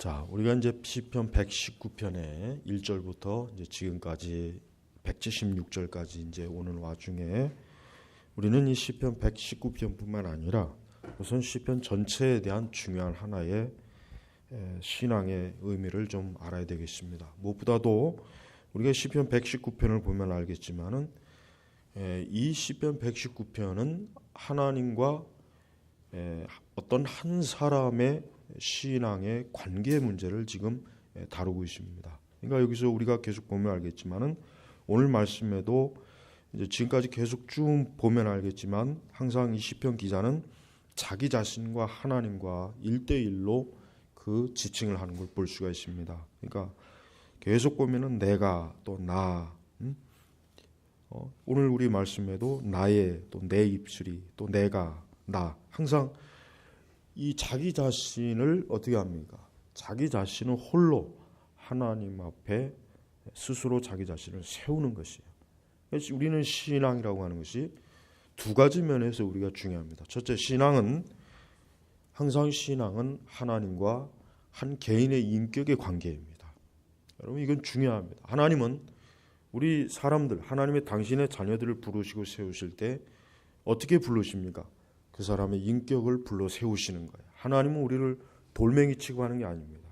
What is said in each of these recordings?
자, 우리가 이제 시편 119편의 1절부터 이제 지금까지 176절까지 이제 오는 와중에 우리는 이 시편 119편뿐만 아니라 우선 시편 전체에 대한 중요한 하나의 신앙의 의미를 좀 알아야 되겠습니다. 무엇보다도 우리가 시편 119편을 보면 알겠지만은 이 시편 119편은 하나님과 어떤 한 사람의 신앙의 관계 문제를 지금 다루고 있습니다. 그러니까 여기서 우리가 계속 보면 알겠지만은 오늘 말씀에도 이제 지금까지 계속 쭉 보면 알겠지만 항상 이 시편 기자는 자기 자신과 하나님과 1대1로 그 지칭을 하는 걸 볼 수가 있습니다. 그러니까 계속 보면은 내가 또 나, 오늘 우리 말씀에도 나의 또 내 입술이 또 내가 나 항상 이 자기 자신을 어떻게 합니까? 자기 자신을 홀로 하나님 앞에 스스로 자기 자신을 세우는 것이에요. 그래서 우리는 신앙이라고 하는 것이 두 가지 면에서 우리가 중요합니다. 첫째, 항상 신앙은 하나님과 한 개인의 인격의 관계입니다. 여러분 이건 중요합니다. 하나님은 우리 사람들, 하나님의 당신의 자녀들을 부르시고 세우실 때 어떻게 부르십니까? 그 사람의 인격을 불러 세우시는 거예요. 하나님은 우리를 돌멩이 취급하는 게 아닙니다.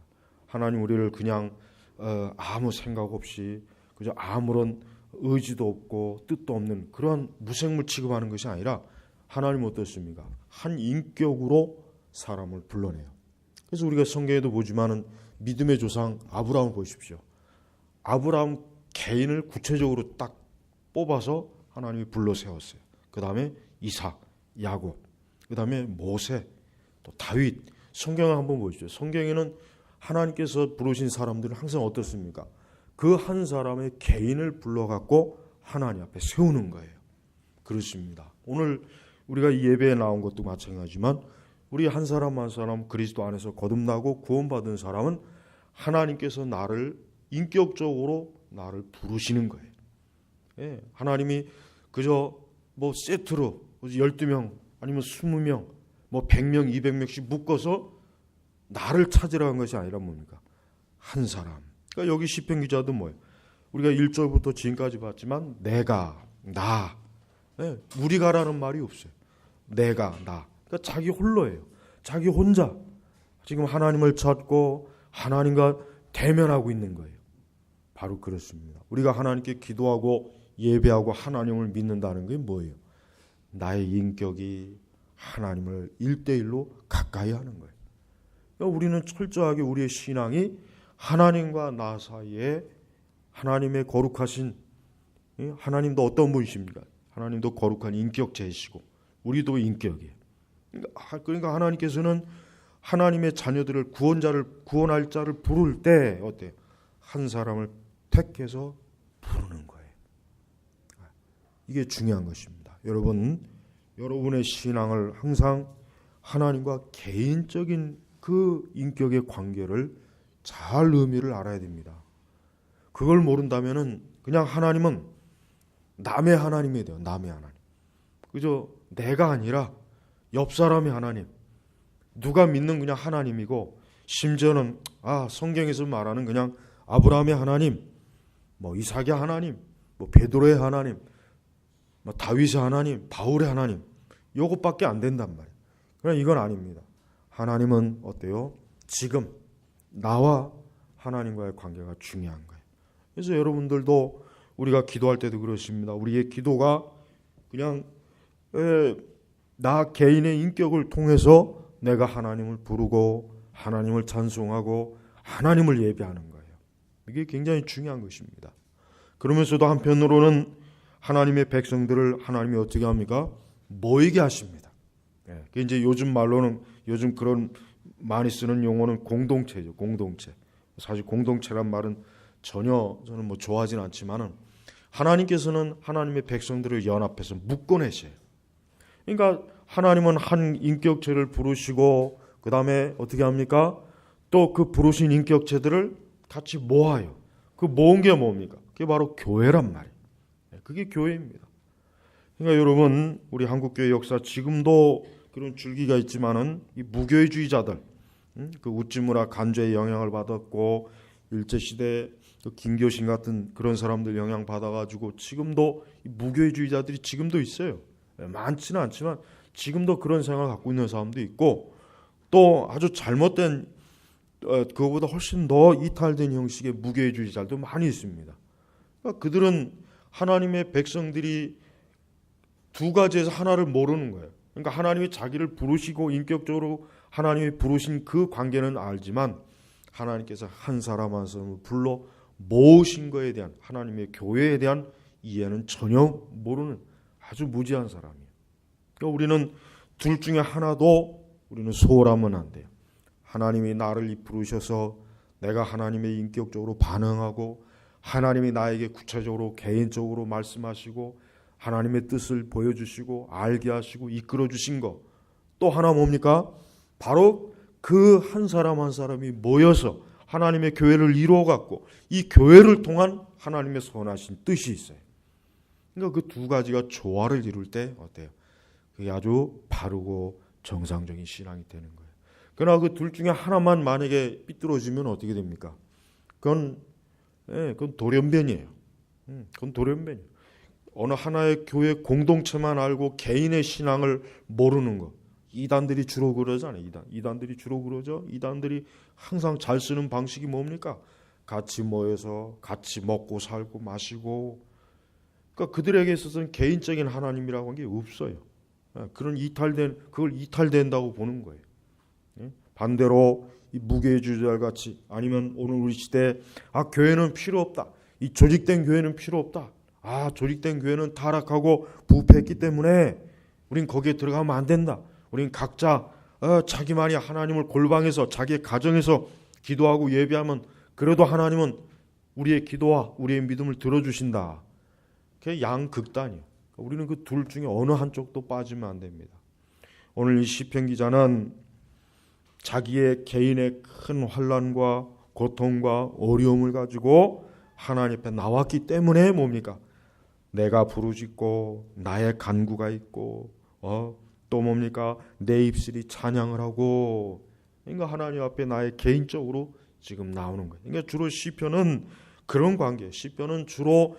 하나님 우리를 그냥 아무 생각 없이 그저 아무런 의지도 없고 뜻도 없는 그런 무생물 취급하는 것이 아니라 하나님은 어떻습니까? 한 인격으로 사람을 불러내요. 그래서 우리가 성경에도 보지만은 믿음의 조상 아브라함을 보십시오. 아브라함 개인을 구체적으로 딱 뽑아서 하나님이 불러 세웠어요. 그 다음에 이삭, 야곱, 그 다음에 모세, 또 다윗. 성경을 한번 보시죠. 성경에는 하나님께서 부르신 사람들은 항상 어떻습니까? 그 한 사람의 개인을 불러갖고 하나님 앞에 세우는 거예요. 그렇습니다. 오늘 우리가 이 예배에 나온 것도 마찬가지지만 우리 한 사람 한 사람 그리스도 안에서 거듭나고 구원받은 사람은 하나님께서 나를 인격적으로 나를 부르시는 거예요. 예, 하나님이 그저 뭐 세트로 12명 아니면 20명, 뭐 100명, 200명씩 묶어서 나를 찾으라는 것이 아니라 뭡니까? 한 사람. 그러니까 여기 시편 기자도 뭐예요? 우리가 1절부터 지금까지 봤지만 내가, 나. 네, 우리가라는 말이 없어요. 내가, 나. 그러니까 자기 홀로예요. 자기 혼자. 지금 하나님을 찾고 하나님과 대면하고 있는 거예요. 바로 그렇습니다. 우리가 하나님께 기도하고 예배하고 하나님을 믿는다는 게 뭐예요? 나의 인격이 하나님을 1대1로 가까이 하는 거예요. 그러니까 우리는 철저하게 우리의 신앙이 하나님과 나 사이에 하나님의 거룩하신, 하나님도 어떤 분이십니까? 하나님도 거룩한 인격체이시고 우리도 인격이에요. 그러니까 하나님께서는 하나님의 자녀들을 구원할 자를 부를 때 어때요? 한 사람을 택해서 부르는 거예요. 이게 중요한 것입니다. 여러분의 신앙을 항상 하나님과 개인적인 그 인격의 관계를 잘 의미를 알아야 됩니다. 그걸 모른다면은 그냥 하나님은 남의 하나님이 돼요. 남의 하나님. 그저 내가 아니라 옆 사람의 하나님. 누가 믿는 그냥 하나님이고 심지어는 성경에서 말하는 그냥 아브라함의 하나님, 뭐 이삭의 하나님, 뭐 베드로의 하나님, 뭐 다윗의 하나님, 바울의 하나님, 요것밖에 안 된단 말이에요. 그러나 이건 아닙니다. 하나님은 어때요? 지금 나와 하나님과의 관계가 중요한 거예요. 그래서 여러분들도 우리가 기도할 때도 그렇습니다. 우리의 기도가 그냥 나 개인의 인격을 통해서 내가 하나님을 부르고 하나님을 찬송하고 하나님을 예배하는 거예요. 이게 굉장히 중요한 것입니다. 그러면서도 한편으로는 하나님의 백성들을 하나님이 어떻게 합니까? 모이게 하십니다. 그게 이제 요즘 말로는 요즘 그런 많이 쓰는 용어는 공동체죠. 공동체. 사실 공동체란 말은 전혀 저는 뭐 좋아하진 않지만은 하나님께서는 하나님의 백성들을 연합해서 묶어내셔요. 그러니까 하나님은 한 인격체를 부르시고 그 다음에 어떻게 합니까? 또 그 부르신 인격체들을 같이 모아요. 그 모은 게 뭡니까? 그게 바로 교회란 말이에요. 그게 교회입니다. 그러니까 여러분 우리 한국교회 역사 지금도 그런 줄기가 있지만은 이 무교회주의자들 그 우찌문화 간죄의 영향을 받았고 일제시대 김교신 같은 그런 사람들 영향 받아가지고 지금도 무교회주의자들이 지금도 있어요. 많지는 않지만 지금도 그런 생각을 갖고 있는 사람도 있고 또 아주 잘못된 그거보다 훨씬 더 이탈된 형식의 무교회주의자들도 많이 있습니다. 그러니까 그들은 하나님의 백성들이 두 가지에서 하나를 모르는 거예요. 그러니까 하나님이 자기를 부르시고 인격적으로 하나님이 부르신 그 관계는 알지만 하나님께서 한 사람 한 사람을 불러 모으신 것에 대한 하나님의 교회에 대한 이해는 전혀 모르는 아주 무지한 사람이에요. 그러니까 우리는 둘 중에 하나도 우리는 소홀하면 안 돼요. 하나님이 나를 부르셔서 내가 하나님의 인격적으로 반응하고 하나님이 나에게 구체적으로 개인적으로 말씀하시고 하나님의 뜻을 보여주시고 알게 하시고 이끌어 주신 것. 또 하나 뭡니까? 바로 그 한 사람 한 사람이 모여서 하나님의 교회를 이루어갖고 이 교회를 통한 하나님의 선하신 뜻이 있어요. 그러니까 그 두 가지가 조화를 이룰 때 어때요? 그게 아주 바르고 정상적인 신앙이 되는 거예요. 그러나 그 둘 중에 하나만 만약에 삐뚤어지면 어떻게 됩니까? 그건 돌연변이에요. 그건 돌연변이에요. 어느 하나의 교회 공동체만 알고 개인의 신앙을 모르는 것. 이단들이 주로 그러잖아요. 이단들이 주로 그러죠. 이단들이 항상 잘 쓰는 방식이 뭡니까? 같이 모여서 같이 먹고 살고 마시고. 그러니까 그들에게 있어서는 개인적인 하나님이라고 하는 게 없어요. 그런 그걸 이탈된다고 보는 거예요. 반대로 이 무교회주의자 같이 아니면 오늘 우리 시대에 교회는 필요 없다. 이 조직된 교회는 필요 없다. 조직된 교회는 타락하고 부패했기 때문에 우린 거기에 들어가면 안 된다. 우린 각자 자기만이 하나님을 골방에서 자기의 가정에서 기도하고 예배하면 그래도 하나님은 우리의 기도와 우리의 믿음을 들어주신다. 그게 양극단이에요. 우리는 그 둘 중에 어느 한쪽도 빠지면 안 됩니다. 오늘 이 시편 기자는 자기의 개인의 큰 환난과 고통과 어려움을 가지고 하나님 앞에 나왔기 때문에 뭡니까? 내가 부르짖고 나의 간구가 있고 또 뭡니까? 내 입술이 찬양을 하고 그러니까 하나님 앞에 나의 개인적으로 지금 나오는 거예요. 그러니까 주로 시편은 그런 관계. 시편은 주로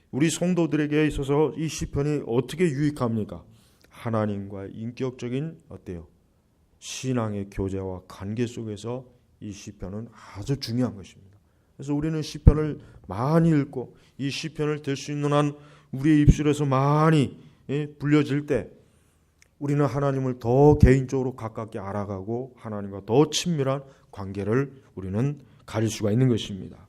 우리 성도들에게 있어서 이 시편이 어떻게 유익합니까? 하나님과의 인격적인 어때요? 신앙의 교제와 관계 속에서 이 시편은 아주 중요한 것입니다. 그래서 우리는 시편을 많이 읽고 이 시편을 들 수 있는 한 우리의 입술에서 많이 불려질 때 우리는 하나님을 더 개인적으로 가깝게 알아가고 하나님과 더 친밀한 관계를 우리는 가질 수가 있는 것입니다.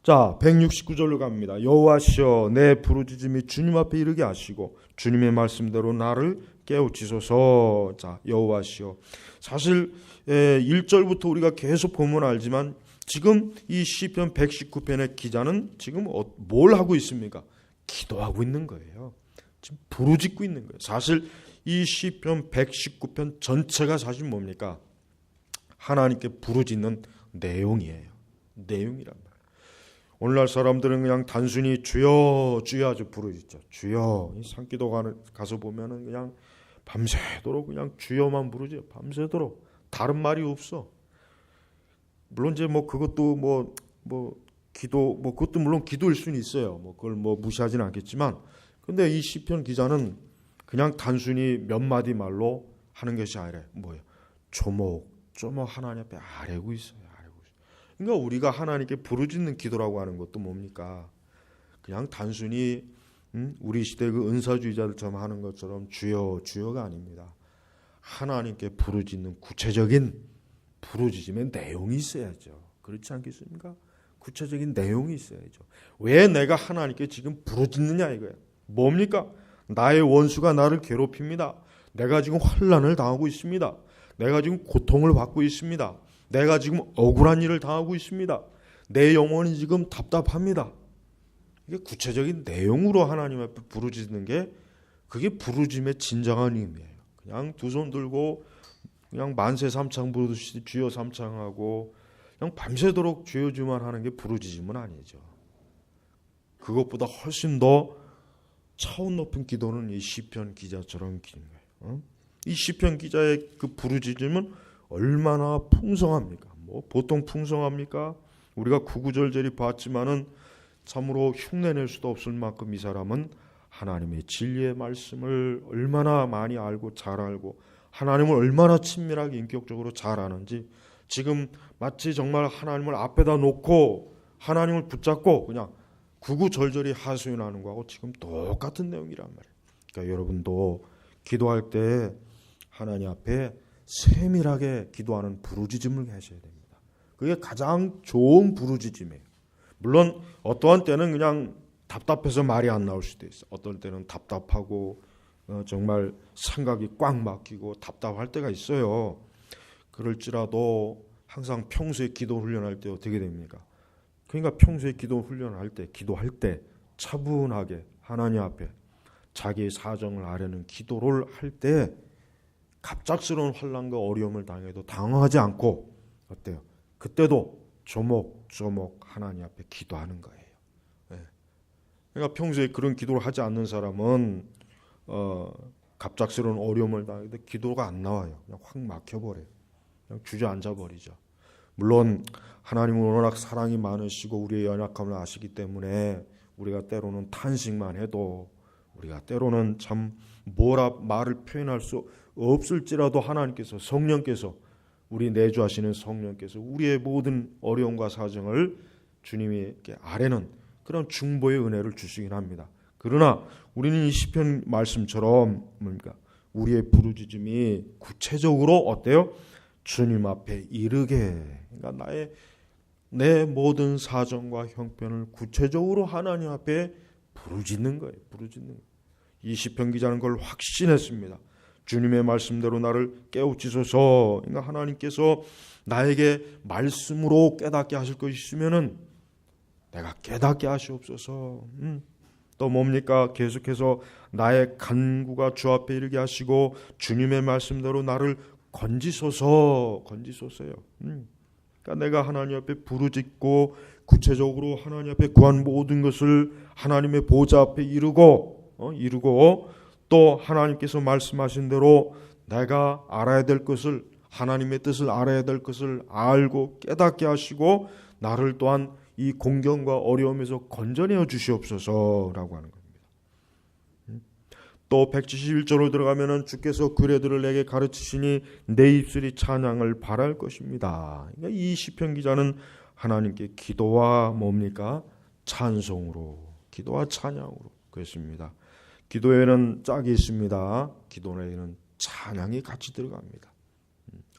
자, 169절로 갑니다. 여호와시여 내 부르짖음이 주님 앞에 이르게 하시고 주님의 말씀대로 나를 깨우치소서. 자, 여호와시여. 사실 1절부터 우리가 계속 보면 알지만 지금 이 시편 119편의 기자는 지금 뭘 하고 있습니까? 기도하고 있는 거예요. 지금 부르짖고 있는 거예요. 사실 이 시편 119편 전체가 사실 뭡니까? 하나님께 부르짖는 내용이에요. 내용이란 말이에요. 오늘날 사람들은 그냥 단순히 주여 주여 아주 부르짖죠. 주여. 산기도 가서 보면은 그냥 밤새도록 그냥 주여만 부르죠. 밤새도록 다른 말이 없어. 물론 이제 그것도 기도 그것도 물론 기도일 수는 있어요. 그걸 무시하지는 않겠지만, 근데 이 시편 기자는 그냥 단순히 몇 마디 말로 하는 것이 아니라 뭐예요? 조목조목 하나님 앞에 아뢰고 있어요. 그러니까 우리가 하나님께 부르짖는 기도라고 하는 것도 뭡니까? 그냥 단순히 우리 시대 그 은사주의자들처럼 하는 것처럼 주여 주여가 아닙니다. 하나님께 부르짖는 구체적인 부르짖음의 내용이 있어야죠. 그렇지 않겠습니까? 구체적인 내용이 있어야죠. 왜 내가 하나님께 지금 부르짖느냐 이거예요. 뭡니까? 나의 원수가 나를 괴롭힙니다. 내가 지금 환난을 당하고 있습니다. 내가 지금 고통을 받고 있습니다. 내가 지금 억울한 일을 당하고 있습니다. 내 영혼이 지금 답답합니다. 이게 구체적인 내용으로 하나님 앞에 부르짖는 게 그게 부르짖음의 진정한 의미예요. 그냥 두 손 들고 그냥 만세 삼창 부르듯이 주여 삼창하고 그냥 밤새도록 주여 주만 하는 게 부르짖음은 아니죠. 그것보다 훨씬 더 차원 높은 기도는 이 시편 기자처럼 긴 거예요. 이 시편 기자의 그 부르짖음은 얼마나 풍성합니까? 뭐 보통 풍성합니까? 우리가 구구절절히 봤지만은 참으로 흉내낼 수도 없을 만큼 이 사람은 하나님의 진리의 말씀을 얼마나 많이 알고 잘 알고 하나님을 얼마나 친밀하게 인격적으로 잘 아는지 지금 마치 정말 하나님을 앞에다 놓고 하나님을 붙잡고 그냥 구구절절히 하소연하는 거하고 지금 똑같은 내용이란 말이에요. 그러니까 여러분도 기도할 때 하나님 앞에 세밀하게 기도하는 부르짖음을 하셔야 됩니다. 그게 가장 좋은 부르짖음이에요. 물론 어떠한 때는 그냥 답답해서 말이 안 나올 수도 있어요. 어떤 때는 답답하고 정말 생각이 꽉 막히고 답답할 때가 있어요. 그럴지라도 항상 평소에 기도 훈련할 때 어떻게 됩니까? 그러니까 평소에 기도 훈련할 때 기도할 때 차분하게 하나님 앞에 자기의 사정을 아뢰는 기도를 할 때 갑작스러운 환난과 어려움을 당해도 당황하지 않고 어때요? 그때도 조목조목 하나님 앞에 기도하는 거예요. 그러니까 평소에 그런 기도를 하지 않는 사람은 갑작스러운 어려움을 당해도 기도가 안 나와요. 그냥 확 막혀버려요. 그냥 주저앉아 버리죠. 물론 하나님은 워낙 사랑이 많으시고 우리의 연약함을 아시기 때문에 우리가 때로는 탄식만 해도 우리가 때로는 참 뭐라 말을 표현할 수 없을지라도 하나님께서 성령께서 우리 내주하시는 성령께서 우리의 모든 어려움과 사정을 주님이 아뢰는 그런 중보의 은혜를 주시긴 합니다. 그러나 우리는 이 시편 말씀처럼 뭡니까? 우리의 부르짖음이 구체적으로 어때요? 주님 앞에 이르게, 그러니까 내 모든 사정과 형편을 구체적으로 하나님 앞에 부르짖는 거예요. 부르짖는 거예요. 이 시편 기자는 그걸 확신했습니다. 주님의 말씀대로 나를 깨우치소서. 그러니까 하나님께서 나에게 말씀으로 깨닫게 하실 것이 있으면은 내가 깨닫게 하시옵소서. 또 뭡니까? 계속해서 나의 간구가 주 앞에 이르게 하시고 주님의 말씀대로 나를 건지소서요. 그러니까 내가 하나님 앞에 부르짖고 구체적으로 하나님 앞에 구한 모든 것을 하나님의 보좌 앞에 이루고 또 하나님께서 말씀하신 대로 내가 알아야 될 것을 하나님의 뜻을 알아야 될 것을 알고 깨닫게 하시고 나를 또한 이 공경과 어려움에서 건져내어 주시옵소서라고 하는 겁니다. 또 171절로 들어가면은 주께서 그레들을 내게 가르치시니 내 입술이 찬양을 바랄 것입니다. 그러니까 이 시편 기자는 하나님께 기도와 뭡니까? 찬송으로, 기도와 찬양으로 그랬습니다. 기도에는 짝이 있습니다. 기도에는 찬양이 같이 들어갑니다.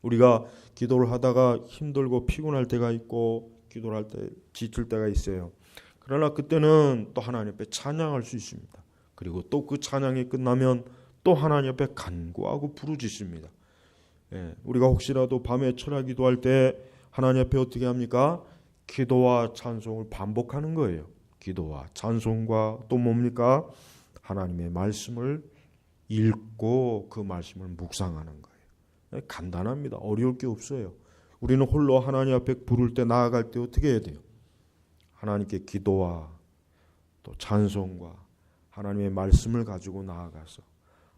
우리가 기도를 하다가 힘들고 피곤할 때가 있고 기도를 할 때 지칠 때가 있어요. 그러나 그때는 또 하나님 앞에 찬양할 수 있습니다. 그리고 또 그 찬양이 끝나면 또 하나님 앞에 간구하고 부르짖습니다. 우리가 혹시라도 밤에 철야 기도할 때 하나님 앞에 어떻게 합니까? 기도와 찬송을 반복하는 거예요. 기도와 찬송과 또 뭡니까? 하나님의 말씀을 읽고 그 말씀을 묵상하는 거예요. 간단합니다. 어려울 게 없어요. 우리는 홀로 하나님 앞에 부를 때 나아갈 때 어떻게 해야 돼요? 하나님께 기도와 또 찬송과 하나님의 말씀을 가지고 나아가서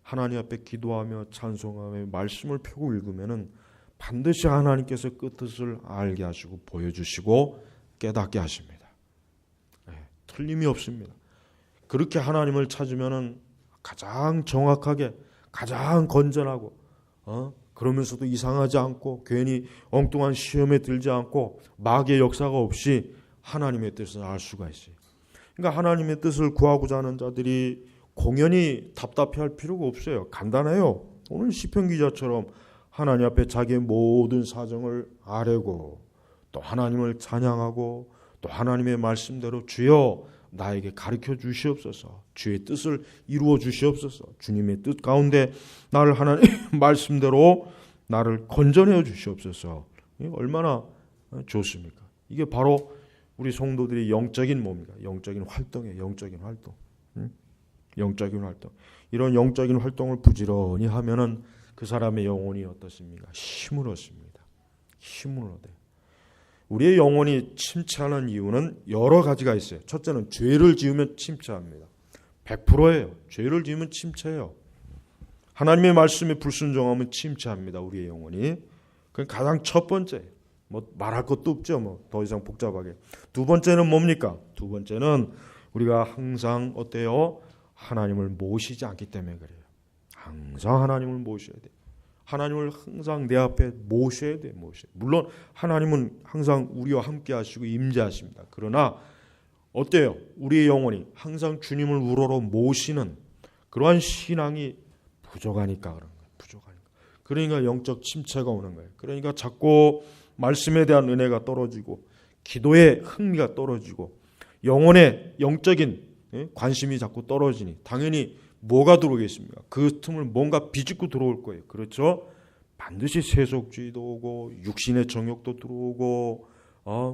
하나님 앞에 기도하며 찬송하며 말씀을 펴고 읽으면은 반드시 하나님께서 끝을 알게 하시고 보여주시고 깨닫게 하십니다. 틀림이 없습니다. 그렇게 하나님을 찾으면은 가장 정확하게 가장 건전하고 그러면서도 이상하지 않고 괜히 엉뚱한 시험에 들지 않고 마귀의 역사가 없이 하나님의 뜻을 알 수가 있어요. 그러니까 하나님의 뜻을 구하고자 하는 자들이 공연히 답답해할 필요가 없어요. 간단해요. 오늘 시편 기자처럼 하나님 앞에 자기의 모든 사정을 아뢰고 또 하나님을 찬양하고 또 하나님의 말씀대로 주여 나에게 가르쳐 주시옵소서. 주의 뜻을 이루어 주시옵소서. 주님의 뜻 가운데 나를 하나님 말씀대로 나를 건져내어 주시옵소서. 얼마나 좋습니까? 이게 바로 우리 성도들이 영적인 뭡니까? 영적인 활동이에요. 영적인 활동. 영적인 활동. 이런 영적인 활동을 부지런히 하면은 그 사람의 영혼이 어떻습니까? 힘을 얻습니다. 힘을 얻어요. 우리의 영혼이 침체하는 이유는 여러 가지가 있어요. 첫째는 죄를 지으면 침체합니다. 100%예요. 죄를 지으면 침체해요. 하나님의 말씀에 불순종하면 침체합니다. 우리의 영혼이. 그 가장 첫 번째, 뭐 말할 것도 없죠. 뭐 더 이상 복잡하게. 두 번째는 뭡니까? 두 번째는 우리가 항상 어때요? 하나님을 모시지 않기 때문에 그래요. 항상 하나님을 모셔야 돼. 하나님을 항상 내 앞에 모셔야 돼. 물론 하나님은 항상 우리와 함께 하시고 임재하십니다. 그러나 어때요? 우리의 영혼이 항상 주님을 우러러 모시는 그러한 신앙이 부족하니까 그런 거예요. 부족하니까. 그러니까 영적 침체가 오는 거예요. 그러니까 자꾸 말씀에 대한 은혜가 떨어지고 기도의 흥미가 떨어지고 영혼의 영적인 관심이 자꾸 떨어지니 당연히 뭐가 들어오겠습니까? 그 틈을 뭔가 비집고 들어올 거예요. 그렇죠? 반드시 세속주의도 오고 육신의 정욕도 들어오고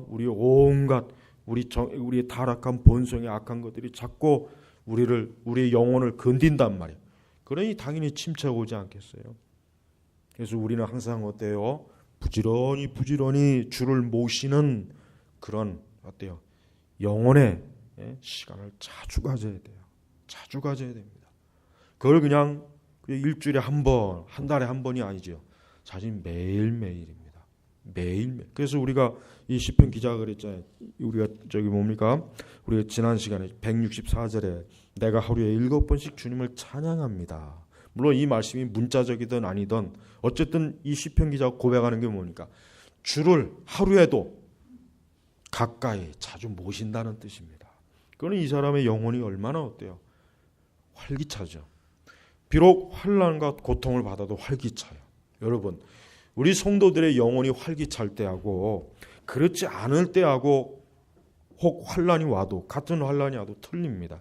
우리 온갖 우리의 타락한 본성의 악한 것들이 자꾸 우리의 영혼을 건든단 말이에요. 그러니 당연히 침체가 오지 않겠어요. 그래서 우리는 항상 어때요? 부지런히 주를 모시는 그런 어때요? 영혼의 시간을 자주 가져야 돼요. 자주 가져야 됩니다. 그걸 그냥 일주일에 한 번, 한 달에 한 번이 아니죠. 사실 매일매일입니다. 매일매일. 그래서 우리가 이 시편 기자가 그랬잖아요. 우리가 우리가 지난 시간에 164절에 내가 하루에 7번씩 주님을 찬양합니다. 물론 이 말씀이 문자적이든 아니든 어쨌든 이 시편 기자가 고백하는 게 뭡니까? 주를 하루에도 가까이 자주 모신다는 뜻입니다. 그거는 이 사람의 영혼이 얼마나 어때요? 활기차죠. 비록 환난과 고통을 받아도 활기차요. 여러분, 우리 성도들의 영혼이 활기찰 때하고 그렇지 않을 때하고 혹 환난이 와도 같은 환난이 와도 틀립니다.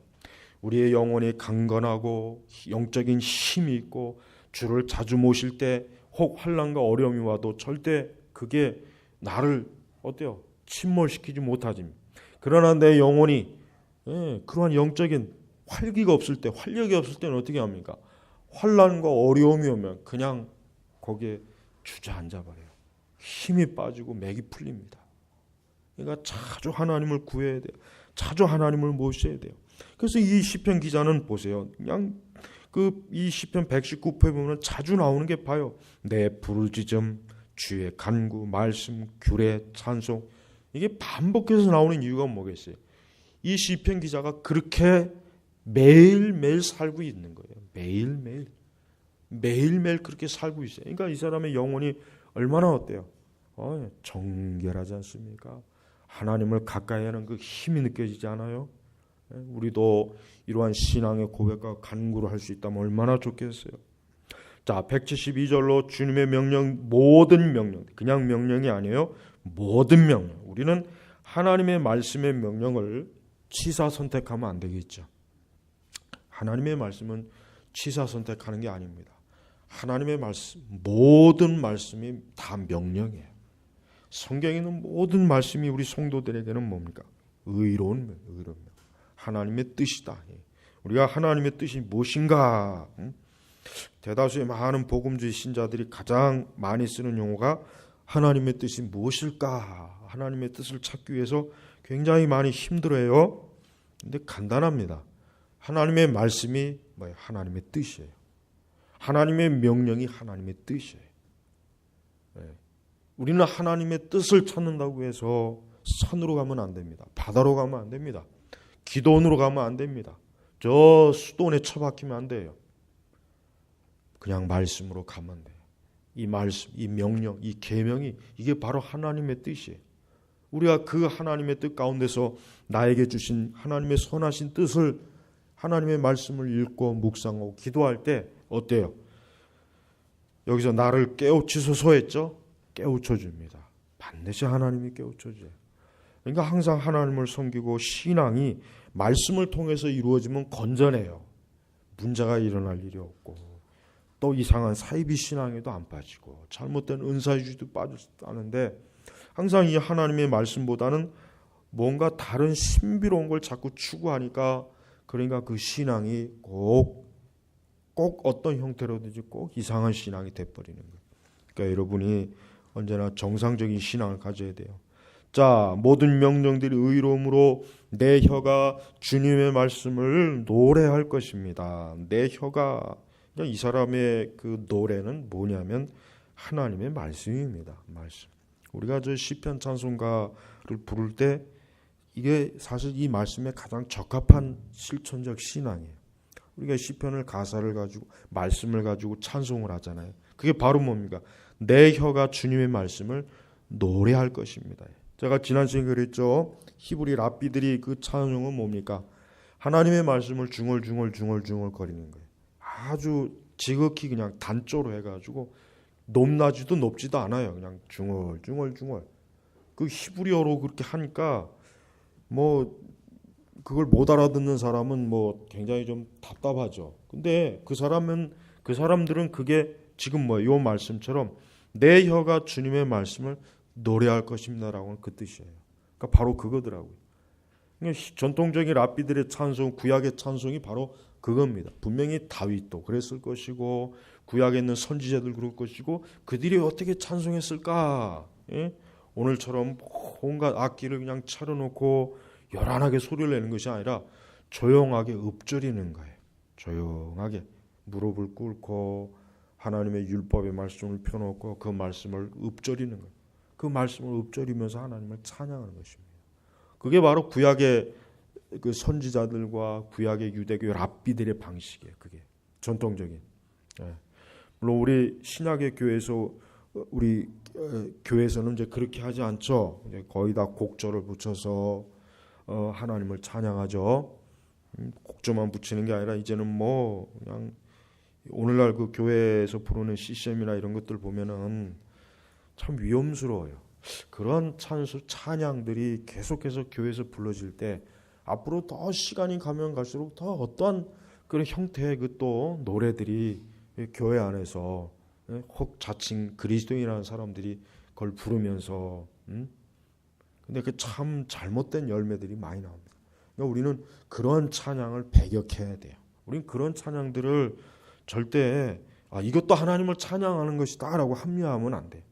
우리의 영혼이 강건하고 영적인 힘이 있고 주를 자주 모실 때 혹 환난과 어려움이 와도 절대 그게 나를 어때요? 침몰시키지 못하지. 그러나 내 영혼이 그러한 영적인 활기가 없을 때, 활력이 없을 때는 어떻게 합니까? 환난과 어려움이 오면 그냥 거기에 주저앉아 버려요. 힘이 빠지고 맥이 풀립니다. 그러니까 자주 하나님을 구해야 돼요. 자주 하나님을 모셔야 돼요. 그래서 이 시편 기자는 보세요. 그냥 이 시편 119편에 보면 자주 나오는 게 봐요. 내 부르짖음, 주의 간구, 말씀, 규례, 찬송. 이게 반복해서 나오는 이유가 뭐겠어요? 이 시편 기자가 그렇게 매일매일 살고 있는 거예요. 매일매일 그렇게 살고 있어요. 그러니까 이 사람의 영혼이 얼마나 어때요? 정결하지 않습니까? 하나님을 가까이 하는 그 힘이 느껴지지 않아요? 우리도 이러한 신앙의 고백과 간구를 할 수 있다면 얼마나 좋겠어요. 자, 172절로 주님의 명령, 모든 명령, 그냥 명령이 아니에요. 모든 명령. 우리는 하나님의 말씀의 명령을 취사 선택하면 안 되겠죠. 하나님의 말씀은 취사 선택하는 게 아닙니다. 하나님의 말씀, 모든 말씀이 다 명령이에요. 성경에 있는 모든 말씀이 우리 성도들에게는 뭡니까? 의로운 명. 하나님의 뜻이다. 우리가 하나님의 뜻이 무엇인가? 대다수의 많은 복음주의 신자들이 가장 많이 쓰는 용어가 하나님의 뜻이 무엇일까? 하나님의 뜻을 찾기 위해서 굉장히 많이 힘들어해요. 근데 간단합니다. 하나님의 말씀이 뭐예요? 하나님의 뜻이에요. 하나님의 명령이 하나님의 뜻이에요. 우리는 하나님의 뜻을 찾는다고 해서 산으로 가면 안 됩니다. 바다로 가면 안 됩니다. 기도원으로 가면 안 됩니다. 저 수도원에 처박히면 안 돼요. 그냥 말씀으로 가면 돼요. 이 말씀, 이 명령, 이 계명이 이게 바로 하나님의 뜻이에요. 우리가 그 하나님의 뜻 가운데서 나에게 주신 하나님의 선하신 뜻을 하나님의 말씀을 읽고 묵상하고 기도할 때 어때요? 여기서 나를 깨우치소서 했죠? 깨우쳐 줍니다. 반드시 하나님이 깨우쳐 줘요. 그러니까 항상 하나님을 섬기고 신앙이 말씀을 통해서 이루어지면 건전해요. 문제가 일어날 일이 없고 또 이상한 사이비 신앙에도 안 빠지고 잘못된 은사주의도 빠지지 않은데 항상 이 하나님의 말씀보다는 뭔가 다른 신비로운 걸 자꾸 추구하니까 그러니까 그 신앙이 꼭 어떤 형태로든지 꼭 이상한 신앙이 돼버리는 거예요. 그러니까 여러분이 언제나 정상적인 신앙을 가져야 돼요. 자, 모든 명령들이 의로움으로 내 혀가 주님의 말씀을 노래할 것입니다. 내 혀가 이 사람의 그 노래는 뭐냐면 하나님의 말씀입니다. 말씀. 우리가 저 시편 찬송가를 부를 때 이게 사실 이 말씀에 가장 적합한 실천적 신앙이에요. 우리가 시편을 가사를 가지고 말씀을 가지고 찬송을 하잖아요. 그게 바로 뭡니까? 내 혀가 주님의 말씀을 노래할 것입니다. 제가 지난 시간에 그랬죠. 히브리 랍비들이 그 찬송은 뭡니까? 하나님의 말씀을 중얼중얼 거리는 거예요. 아주 지극히 그냥 단조로 해가지고 높나지도 높지도 않아요. 그냥 중얼. 그 히브리어로 그렇게 하니까 뭐 그걸 못 알아듣는 사람은 뭐 굉장히 좀 답답하죠. 근데 그 사람들은 그게 지금 이 말씀처럼 내 혀가 주님의 말씀을 노래할 것입니다라고는 그 뜻이에요. 그러니까 바로 그거더라고요. 전통적인 랍비들의 찬송, 구약의 찬송이 바로 그겁니다. 분명히 다윗도 그랬을 것이고 구약에 있는 선지자들 그럴 것이고 그들이 어떻게 찬송했을까? 예? 오늘처럼 온갖 악기를 그냥 차려놓고 요란하게 소리를 내는 것이 아니라 조용하게 읊조리는 거예요. 조용하게 무릎을 꿇고 하나님의 율법의 말씀을 펴놓고 그 말씀을 읊조리는 거예요. 그 말씀을 읊조리면서 하나님을 찬양하는 것입니다. 그게 바로 구약의 그 선지자들과 구약의 유대교 랍비들의 방식이에요. 그게 전통적인. 물론 우리 신약의 교회에서 우리 교회에서는 이제 그렇게 하지 않죠. 이제 거의 다 곡절을 붙여서 하나님을 찬양하죠. 곡조만 붙이는 게 아니라 이제는 뭐 그냥 오늘날 그 교회에서 부르는 CCM이나 이런 것들 보면은 참 위험스러워요. 그런 찬양들이 계속해서 교회에서 불러질 때 앞으로 더 시간이 가면 갈수록 더 어떠한 그런 형태의 그 또 노래들이 교회 안에서 혹 자칭 그리스도인이라는 사람들이 그걸 부르면서 근데 그 참 잘못된 열매들이 많이 나옵니다. 그러니까 우리는 그런 찬양을 배격해야 돼요. 우리는 그런 찬양들을 절대 이것도 하나님을 찬양하는 것이다 라고 합리화하면 안 돼.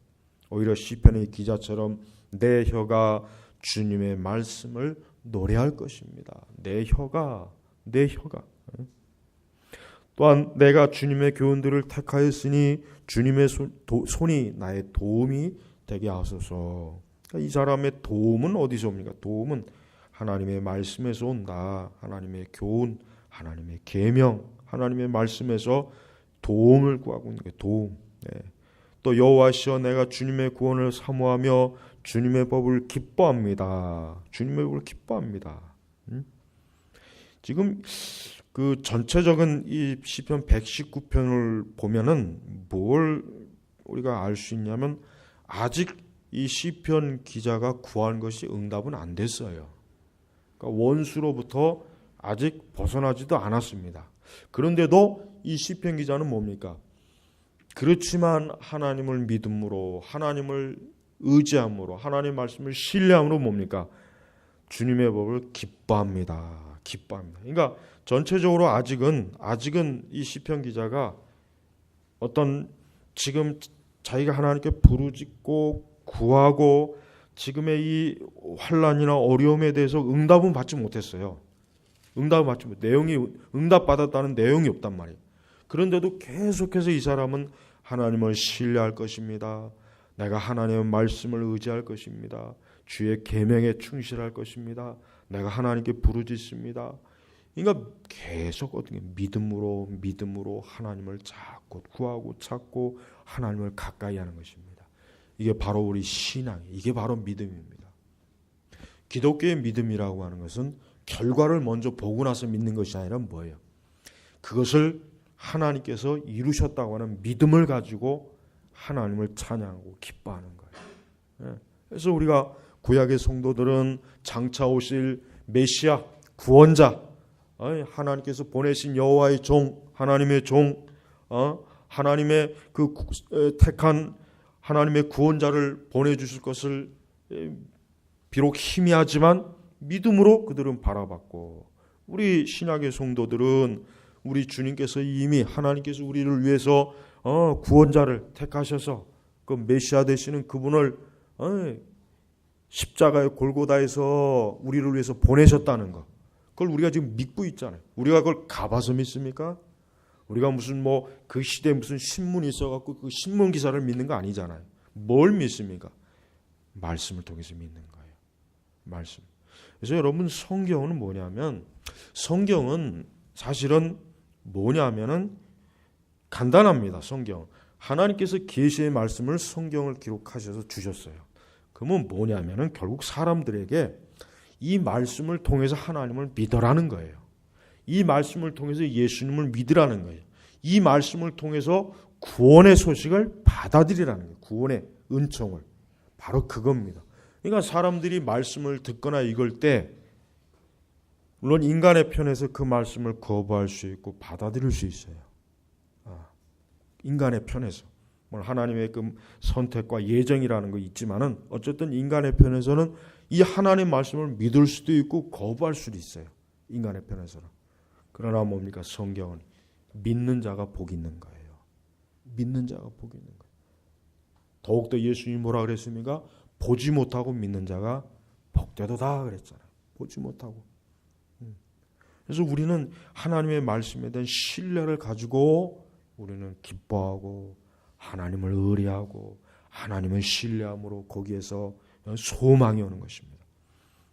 오히려 시편의 기자처럼 내 혀가 주님의 말씀을 노래할 것입니다. 내 혀가 또한 내가 주님의 교훈들을 택하였으니 주님의 손이 나의 도움이 되게 하소서. 그러니까 이 사람의 도움은 어디서 옵니까? 도움은 하나님의 말씀에서 온다. 하나님의 교훈, 하나님의 계명, 하나님의 말씀에서 도움을 구하고 있는 게 도움. 또 여호와시여 내가 주님의 구원을 사모하며 주님의 법을 기뻐합니다. 주님의 법을 기뻐합니다. 지금 그 전체적인 이 시편 119편을 보면은 뭘 우리가 알 수 있냐면 아직 이 시편 기자가 구한 것이 응답은 안 됐어요. 그러니까 원수로부터 아직 벗어나지도 않았습니다. 그런데도 이 시편 기자는 뭡니까? 그렇지만 하나님을 믿음으로, 하나님을 의지함으로, 하나님의 말씀을 신뢰함으로 뭡니까? 주님의 법을 기뻐합니다. 그러니까 전체적으로 아직은 이 시편 기자가 어떤 지금 자기가 하나님께 부르짖고 구하고 지금의 이 환난이나 어려움에 대해서 응답은 받지 못했어요. 응답받았다는 내용이 없단 말이에요. 그런데도 계속해서 이 사람은 하나님을 신뢰할 것입니다. 내가 하나님의 말씀을 의지할 것입니다. 주의 계명에 충실할 것입니다. 내가 하나님께 부르짖습니다. 그러니까 계속 어떻게 믿음으로 하나님을 자꾸 구하고 찾고 하나님을 가까이 하는 것입니다. 이게 바로 우리 신앙, 이게 바로 믿음입니다. 기독교의 믿음이라고 하는 것은 결과를 먼저 보고 나서 믿는 것이 아니라 뭐예요? 그것을 하나님께서 이루셨다고 하는 믿음을 가지고 하나님을 찬양하고 기뻐하는 거예요. 그래서 우리가 구약의 성도들은 장차 오실 메시아, 구원자, 하나님께서 보내신 여호와의 종, 하나님의 종, 하나님의 그 택한 하나님의 구원자를 보내주실 것을 비록 희미하지만 믿음으로 그들은 바라봤고, 우리 신약의 성도들은 우리 주님께서 이미 하나님께서 우리를 위해서 구원자를 택하셔서 그 메시아 되시는 그분을 십자가의 골고다에서 우리를 위해서 보내셨다는 것, 그걸 우리가 지금 믿고 있잖아요. 우리가 그걸 가봐서 믿습니까? 우리가 무슨 그 시대에 무슨 신문이 있어갖고 그 신문 기사를 믿는 거 아니잖아요. 뭘 믿습니까? 말씀을 통해서 믿는 거예요. 말씀. 그래서 여러분, 성경은 뭐냐면, 성경은 사실은 뭐냐면은 간단합니다. 성경. 하나님께서 계시의 말씀을 성경을 기록하셔서 주셨어요. 그러면 뭐냐면은 결국 사람들에게 이 말씀을 통해서 하나님을 믿으라는 거예요. 이 말씀을 통해서 예수님을 믿으라는 거예요. 이 말씀을 통해서 구원의 소식을 받아들이라는 거예요. 구원의 은총을. 바로 그겁니다. 그러니까 사람들이 말씀을 듣거나 읽을 때 물론 인간의 편에서 그 말씀을 거부할 수 있고 받아들일 수 있어요. 인간의 편에서. 하나님의 그 선택과 예정이라는 거 있지만은 어쨌든 인간의 편에서는 이 하나님의 말씀을 믿을 수도 있고 거부할 수도 있어요. 인간의 편에서는. 그러나 뭡니까? 성경은 믿는 자가 복이 있는 거예요. 믿는 자가 복이 있는 거예요. 더욱더 예수님이 뭐라 그랬습니까? 보지 못하고 믿는 자가 복되도다 그랬잖아요. 보지 못하고. 그래서 우리는 하나님의 말씀에 대한 신뢰를 가지고 우리는 기뻐하고 하나님을 의뢰하고 하나님을 신뢰함으로 거기에서 소망이 오는 것입니다.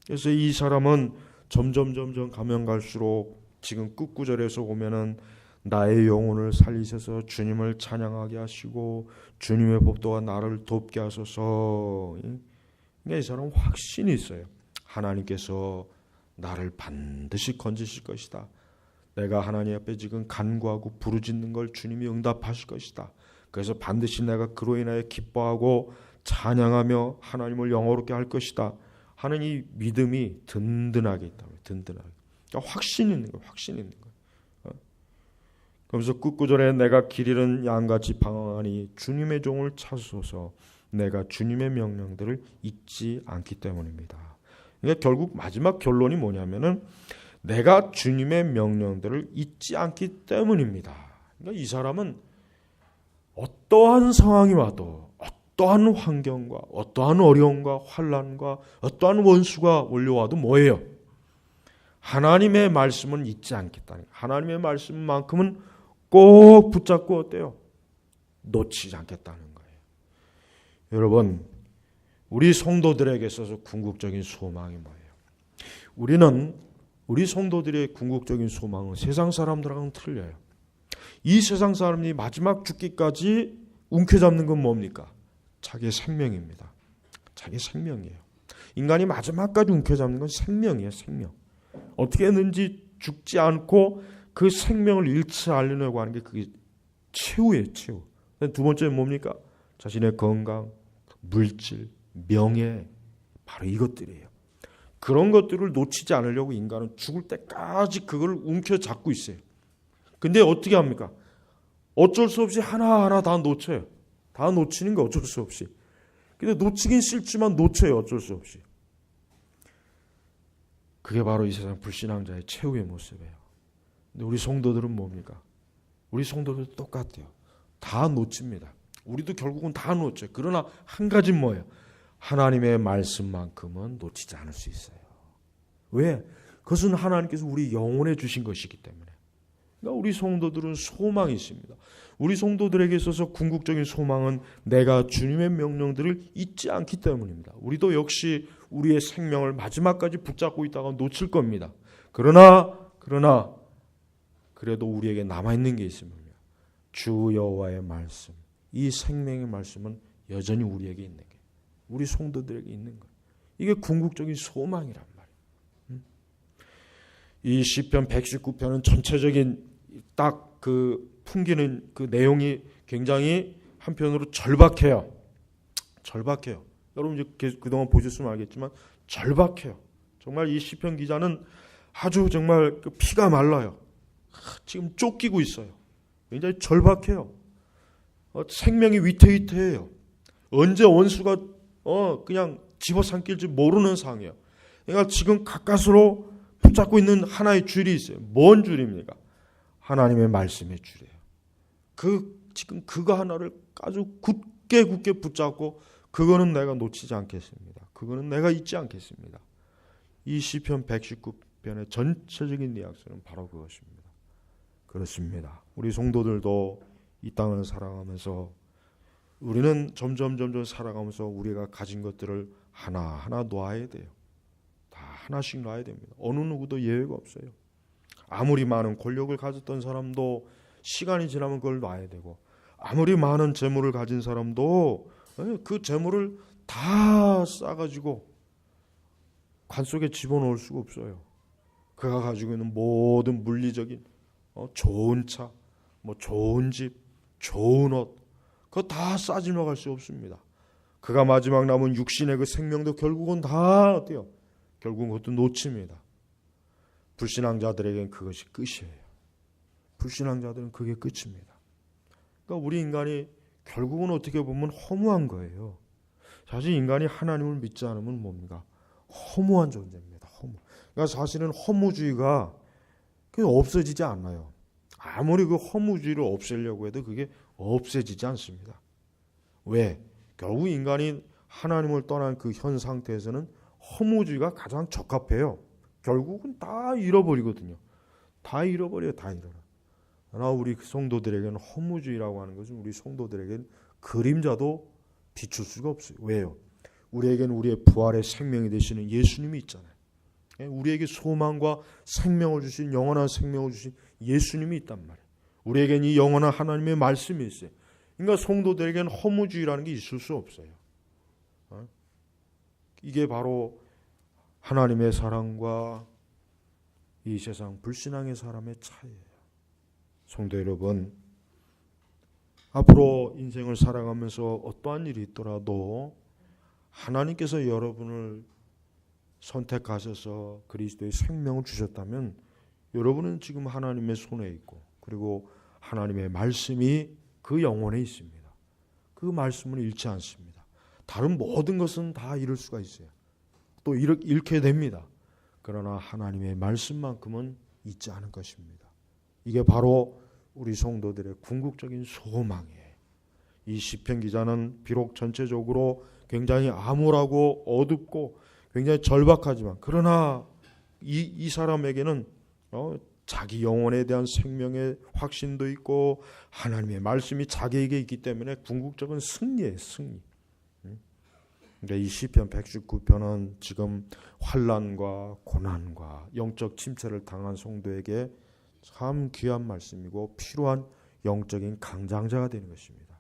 그래서 이 사람은 점점 가면 갈수록 지금 끝구절에서 보면은 나의 영혼을 살리셔서 주님을 찬양하게 하시고 주님의 법도가 나를 돕게 하소서. 그러니까 이 사람은 확신이 있어요. 하나님께서 나를 반드시 건지실 것이다. 내가 하나님 앞에 지금 간구하고 부르짖는 걸 주님이 응답하실 것이다. 그래서 반드시 내가 그로 인하여 기뻐하고 찬양하며 하나님을 영화롭게 할 것이다 하는 이 믿음이 든든하게 있다. 든든하게. 그러니까 확신이 있는 거예요. 확신이 있는 거예요. 그러면서 끝구절에 내가 길 잃은 양같이 방황하니 주님의 종을 찾으소서. 내가 주님의 명령들을 잊지 않기 때문입니다. 그러니까 결국 마지막 결론이 뭐냐면은 내가 주님의 명령들을 잊지 않기 때문입니다. 그러니까 이 사람은 어떠한 상황이 와도 어떠한 환경과 어떠한 어려움과 환난과 어떠한 원수가 몰려와도 뭐예요? 하나님의 말씀은 잊지 않겠다는 거예요. 하나님의 말씀만큼은 꼭 붙잡고 어때요? 놓치지 않겠다는 거예요. 여러분, 우리 성도들에게 있어서 궁극적인 소망이 뭐예요? 우리 성도들의 궁극적인 소망은 세상 사람들하고는 틀려요. 이 세상 사람이 마지막 죽기까지 움켜잡는 건 뭡니까? 자기의 생명입니다. 자기 생명이에요. 인간이 마지막까지 움켜잡는 건 생명이에요. 생명. 어떻게 했는지 죽지 않고 그 생명을 잃지 않으려고 하는 게 그게 최후예요. 최후. 두 번째는 뭡니까? 자신의 건강, 물질, 명예, 바로 이것들이에요. 그런 것들을 놓치지 않으려고 인간은 죽을 때까지 그걸 움켜잡고 있어요. 근데 어떻게 합니까? 어쩔 수 없이 하나하나 다 놓쳐요. 다 놓치는 게 어쩔 수 없이. 근데 놓치긴 싫지만 놓쳐요. 어쩔 수 없이. 그게 바로 이 세상 불신앙자의 최후의 모습이에요. 근데 우리 성도들은 뭡니까? 우리 성도들도 똑같아요. 다 놓칩니다. 우리도 결국은 다 놓쳐요. 그러나 한 가지는 뭐예요? 하나님의 말씀만큼은 놓치지 않을 수 있어요. 왜? 그것은 하나님께서 우리 영혼에 주신 것이기 때문에. 그러니까 우리 성도들은 소망이 있습니다. 우리 성도들에게 있어서 궁극적인 소망은 내가 주님의 명령들을 잊지 않기 때문입니다. 우리도 역시 우리의 생명을 마지막까지 붙잡고 있다가 놓칠 겁니다. 그러나 그래도 우리에게 남아있는 게 있습니다. 주 여호와의 말씀, 이 생명의 말씀은 여전히 우리에게 있는 게, 우리 성도들에게 있는 거예요. 이게 궁극적인 소망이란 말이에요. 이 시편 119편은 전체적인 딱 그 풍기는 그 내용이 굉장히 한편으로 절박해요. 절박해요. 여러분 이제 그동안 보셨으면 알겠지만 절박해요. 정말 이 시편 기자는 아주 정말 그 피가 말라요. 지금 쫓기고 있어요. 굉장히 절박해요. 생명이 위태위태해요. 언제 원수가 그냥 집어삼킬지 모르는 상황이에요. 그러니까 지금 가까스로 붙잡고 있는 하나의 줄이 있어요. 뭔 줄입니까? 하나님의 말씀의 줄이에요. 지금 그거 하나를 아주 굳게 붙잡고 그거는 내가 놓치지 않겠습니다. 그거는 내가 잊지 않겠습니다. 이 시편 119편의 전체적인 뉘앙스는 바로 그것입니다. 그렇습니다. 우리 성도들도 이 땅을 살아가면서 우리는 점점 살아가면서 우리가 가진 것들을 하나하나 놓아야 돼요. 다 하나씩 놔야 됩니다. 어느 누구도 예외가 없어요. 아무리 많은 권력을 가졌던 사람도 시간이 지나면 그걸 놔야 되고, 아무리 많은 재물을 가진 사람도 그 재물을 다 싸가지고 관 속에 집어넣을 수가 없어요. 그가 가지고 있는 모든 물리적인 좋은 차, 좋은 집, 좋은 옷, 그거 다 싸질러 갈 수 없습니다. 그가 마지막 남은 육신의 그 생명도 결국은 다 어때요? 결국은 그것도 놓칩니다. 불신앙자들에겐 그것이 끝이에요. 불신앙자들은 그게 끝입니다. 그러니까 우리 인간이 결국은 어떻게 보면 허무한 거예요. 사실 인간이 하나님을 믿지 않으면 뭡니까? 허무한 존재입니다. 허무. 그러니까 사실은 허무주의가 없어지지 않아요. 아무리 그 허무주의를 없애려고 해도 그게 없어지지 않습니다. 왜? 결국 인간이 하나님을 떠난 그 현 상태에서는 허무주의가 가장 적합해요. 결국은 다 잃어버리거든요. 다 잃어버려요. 다 잃어버려. 그러나 우리 성도들에게는 허무주의라고 하는 것은 우리 성도들에게는 그림자도 비출 수가 없어요. 왜요? 우리에게는 우리의 부활의 생명이 되시는 예수님이 있잖아요. 우리에게 소망과 생명을 주신, 영원한 생명을 주신 예수님이 있단 말이에요. 우리에게는 이 영원한 하나님의 말씀이 있어요. 그러니까 성도들에게는 허무주의라는 게 있을 수 없어요. 이게 바로 하나님의 사랑과 이 세상 불신앙의 사람의 차이예요. 성도 여러분, 앞으로 인생을 살아가면서 어떠한 일이 있더라도 하나님께서 여러분을 선택하셔서 그리스도의 생명을 주셨다면 여러분은 지금 하나님의 손에 있고, 그리고 하나님의 말씀이 그 영혼에 있습니다. 그 말씀은 잃지 않습니다. 다른 모든 것은 다 잃을 수가 있어요. 또 잃게 됩니다. 그러나 하나님의 말씀만큼은 잊지 않을 것입니다. 이게 바로 우리 성도들의 궁극적인 소망이에요. 이 시편 기자는 비록 전체적으로 굉장히 암울하고 어둡고 굉장히 절박하지만, 그러나 이 사람에게는 자기 영혼에 대한 생명의 확신도 있고 하나님의 말씀이 자기에게 있기 때문에 궁극적인 승리예요. 승리. 근데 이 시편 119편은 지금 환난과 고난과 영적 침체를 당한 성도에게 참 귀한 말씀이고 필요한 영적인 강장자가 되는 것입니다.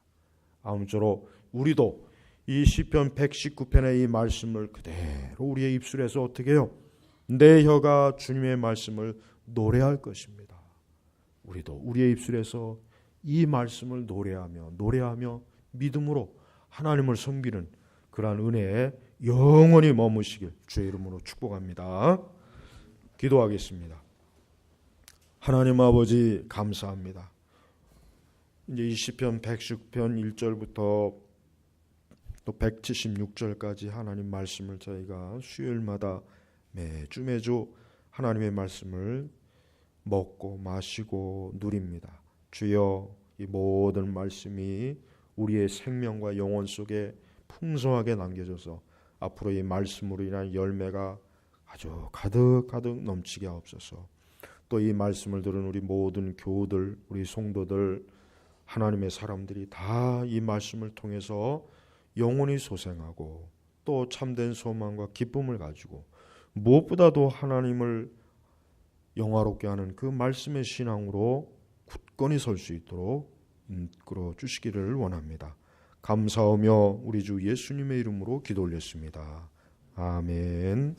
아무쪼록 우리도 이 시편 119편의 이 말씀을 그대로 우리의 입술에서 어떻게 해요? 내 혀가 주님의 말씀을 노래할 것입니다. 우리도 우리의 입술에서 이 말씀을 노래하며 믿음으로 하나님을 섬기는 그러한 은혜에 영원히 머무시길 주의 이름으로 축복합니다. 기도하겠습니다. 하나님 아버지 감사합니다. 이제 이 시편 110편 1절부터 또 176절까지 하나님 말씀을 저희가 수요일마다 매주 하나님의 말씀을 먹고 마시고 누립니다. 주여, 이 모든 말씀이 우리의 생명과 영혼 속에 풍성하게 남겨져서 앞으로 이 말씀으로 인한 열매가 아주 가득 넘치게 하옵소서. 또 이 말씀을 들은 우리 모든 교우들, 우리 성도들, 하나님의 사람들이 다 이 말씀을 통해서 영원히 소생하고 또 참된 소망과 기쁨을 가지고 무엇보다도 하나님을 영화롭게 하는 그 말씀의 신앙으로 굳건히 설 수 있도록 이끌어 주시기를 원합니다. 감사하며 우리 주 예수님의 이름으로 기도 올렸습니다. 아멘.